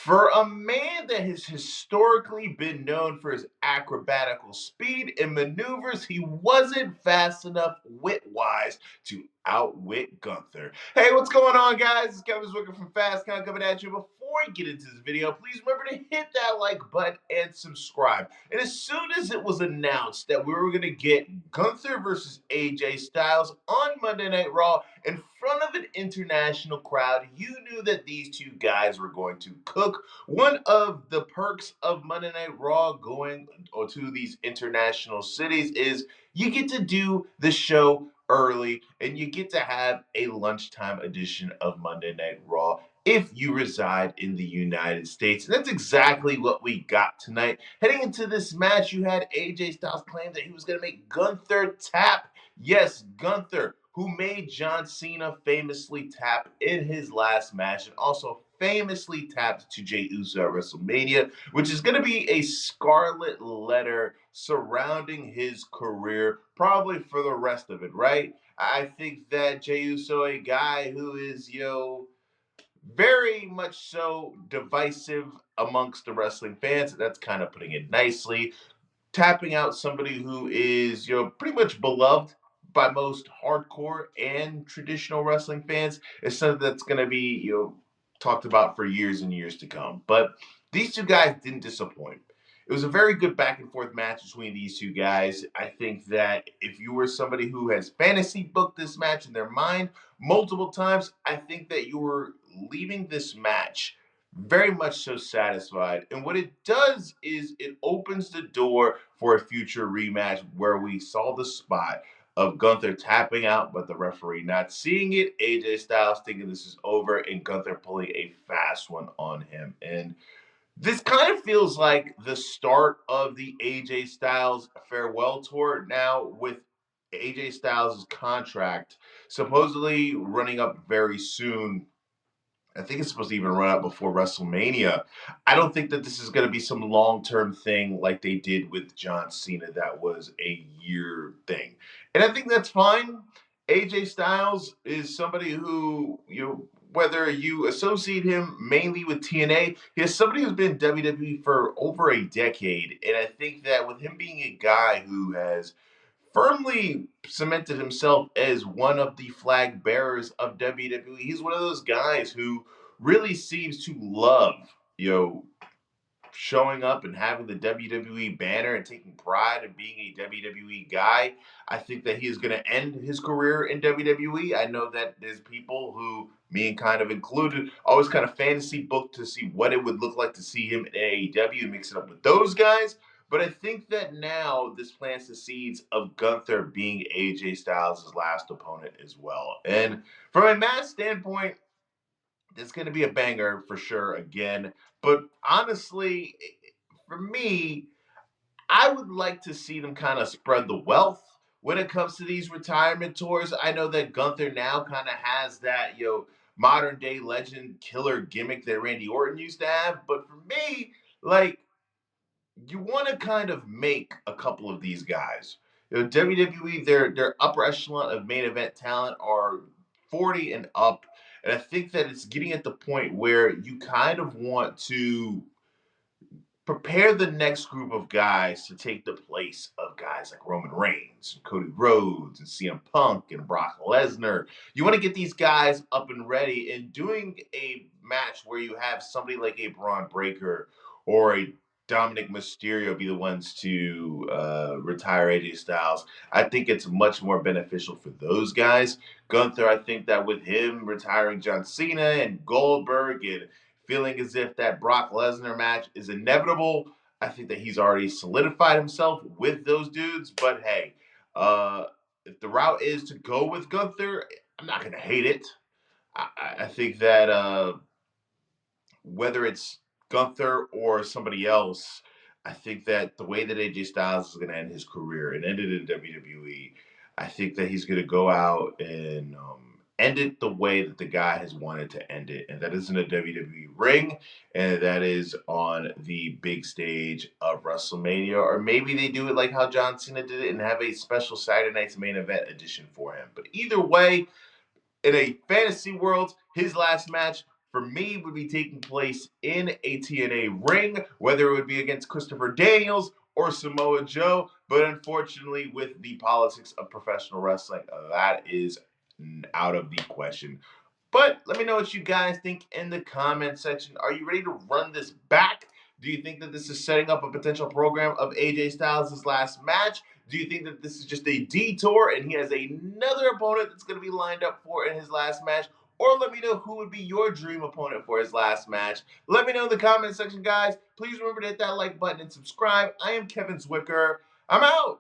For a man that has historically been known for his acrobatical speed and maneuvers, he wasn't fast enough wit-wise to outwit Gunther. Hey, what's going on, guys? It's Kevin Zwicker from Fast Count coming at you. Before I get into this video, please remember to hit that like button and subscribe. And as soon as it was announced that we were going to get Gunther versus AJ Styles on Monday Night Raw in front of an international crowd, you knew that these two guys were going to cook. One of the perks of Monday Night Raw going to these international cities is you get to do the show early and you get to have a lunchtime edition of Monday Night Raw if you reside in the United States. And that's exactly what we got tonight. Heading into this match, you had AJ Styles claim that he was going to make Gunther tap. Yes, Gunther, who made John Cena famously tap in his last match and also famously tapped to Jey Uso at WrestleMania, which is going to be a scarlet letter surrounding his career, probably for the rest of it, right? I think that Jey Uso, a guy who is, very much so divisive amongst the wrestling fans, that's kind of putting it nicely, tapping out somebody who is, pretty much beloved by most hardcore and traditional wrestling fans is something that's going to be, talked about for years and years to come. But these two guys didn't disappoint. It was a very good back and forth match between these two guys. I think that if you were somebody who has fantasy booked this match in their mind multiple times, I think that you were leaving this match very much so satisfied. And what it does is it opens the door for a future rematch where we saw the spot of Gunther tapping out, but the referee not seeing it. AJ Styles thinking this is over, and Gunther pulling a fast one on him. And this kind of feels like the start of the AJ Styles farewell tour now, with AJ Styles' contract supposedly running up very soon. I think it's supposed to even run out before WrestleMania. I don't think that this is going to be some long-term thing like they did with John Cena. That was a year thing. And I think that's fine. AJ Styles is somebody who, whether you associate him mainly with TNA, he is somebody who's been in WWE for over a decade. And I think that with him being a guy who has firmly cemented himself as one of the flag bearers of WWE. He's one of those guys who really seems to love, showing up and having the WWE banner and taking pride in being a WWE guy. I think that he is going to end his career in WWE. I know that there's people who, me and kind of included, always kind of fantasy book to see what it would look like to see him in AEW, mix it up with those guys. But I think that now this plants the seeds of Gunther being AJ Styles' last opponent as well. And from a match standpoint, it's going to be a banger for sure again. But honestly, for me, I would like to see them kind of spread the wealth when it comes to these retirement tours. I know that Gunther now kind of has that, modern day legend killer gimmick that Randy Orton used to have. But for me, like, you want to kind of make a couple of these guys. WWE, their upper echelon of main event talent are 40 and up. And I think that it's getting at the point where you kind of want to prepare the next group of guys to take the place of guys like Roman Reigns, and Cody Rhodes, and CM Punk, and Brock Lesnar. You want to get these guys up and ready, and doing a match where you have somebody like a Braun Breaker or a Dominic Mysterio be the ones to retire AJ Styles. I think it's much more beneficial for those guys. Gunther, I think that with him retiring John Cena and Goldberg and feeling as if that Brock Lesnar match is inevitable, I think that he's already solidified himself with those dudes. But hey, if the route is to go with Gunther, I'm not going to hate it. I think that whether it's Gunther or somebody else, I think that the way that AJ Styles is going to end his career and end it in WWE, I think that he's going to go out and end it the way that the guy has wanted to end it. And that is in a WWE ring, and that is on the big stage of WrestleMania. Or maybe they do it like how John Cena did it and have a special Saturday Night's Main Event edition for him. But either way, in a fantasy world, his last match for me would be taking place in a TNA ring, whether it would be against Christopher Daniels or Samoa Joe. But unfortunately, with the politics of professional wrestling, that is out of the question. But let me know what you guys think in the comment section. Are you ready to run this back? Do you think that this is setting up a potential program of AJ Styles' last match? Do you think that this is just a detour and he has another opponent that's going to be lined up for in his last match? Or let me know who would be your dream opponent for his last match. Let me know in the comment section, guys. Please remember to hit that like button and subscribe. I am Kevin Zwicker. I'm out.